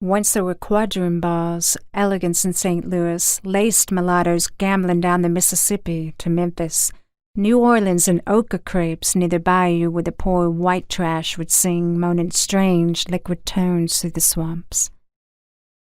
Once there were quadroon balls, elegance in St. Louis, laced mulattoes gambling down the Mississippi to Memphis. New Orleans and ochre crepes near the bayou where the poor white trash would sing, moaning strange, liquid tones through the swamps.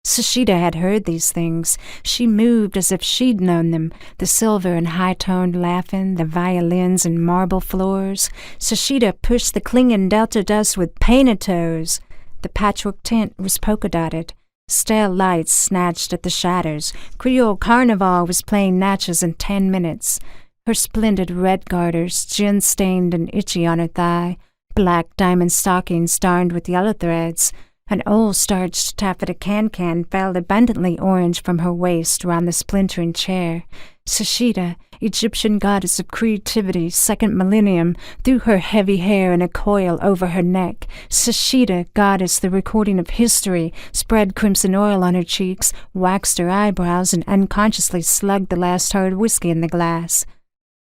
Sashida had heard these things. She moved as if she'd known them, the silver and high-toned laughing, the violins and marble floors. Sashida pushed the clinging delta dust with painted toes. The patchwork tent was polka-dotted. Stale lights snatched at the shadows. Creole Carnival was playing natchez in 10 minutes. Her splendid red garters, gin-stained and itchy on her thigh, black diamond stockings darned with yellow threads. An old starched taffeta can fell abundantly orange from her waist round the splintering chair. Sashida, Egyptian goddess of creativity, second millennium, threw her heavy hair in a coil over her neck. Sashida, goddess, the recording of history, spread crimson oil on her cheeks, waxed her eyebrows, and unconsciously slugged the last hard whiskey in the glass.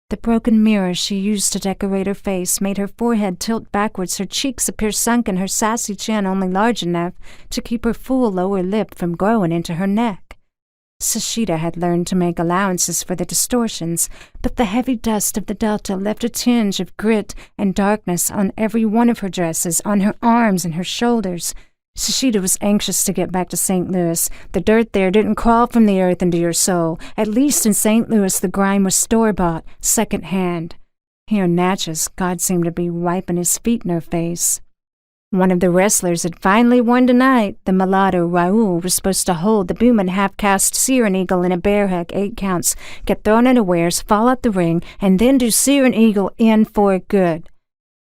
The broken mirror she used to decorate her face made her forehead tilt backwards, her cheeks appear sunken, her sassy chin only large enough to keep her full lower lip from growing into her neck. Sashida had learned to make allowances for the distortions, but the heavy dust of the delta left a tinge of grit and darkness on every one of her dresses, on her arms and her shoulders. Sashida was anxious to get back to St. Louis. The dirt there didn't crawl from the earth into your soul. At least in St. Louis the grime was store-bought, second-hand. Here in Natchez, God seemed to be wiping his feet in her face. One of the wrestlers had finally won tonight. The mulatto, Raoul, was supposed to hold the booming half-cast Searing Eagle in a bear hug, 8 counts, get thrown unawares, fall out the ring, and then do Searing Eagle in for good.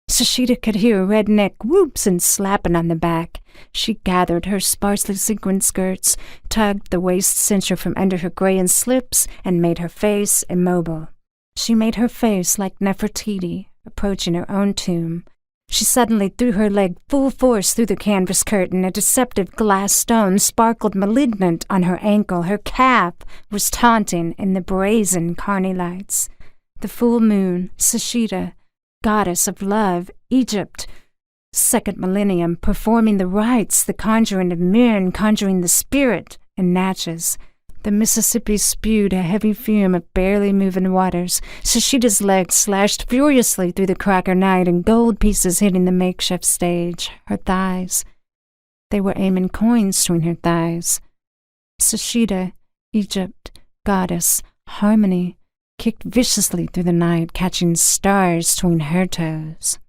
Sashida could hear redneck whoops and slapping on the back. She gathered her sparsely sequined skirts, tugged the waist cincher from under her graying slips, and made her face immobile. She made her face like Nefertiti, approaching her own tomb. She suddenly threw her leg full force through the canvas curtain. A deceptive glass stone sparkled malignant on her ankle. Her calf was taunting in the brazen carny lights. The full moon, Sashida, goddess of love, Egypt, second millennium, performing the rites, the conjuring of men, conjuring the spirit, in Natchez. The Mississippi spewed a heavy fume of barely moving waters. Sashida's legs slashed furiously through the cracker night, and gold pieces hitting the makeshift stage. Her thighs. They were aiming coins between her thighs. Sashida, Egypt, goddess, harmony, kicked viciously through the night, catching stars between her toes.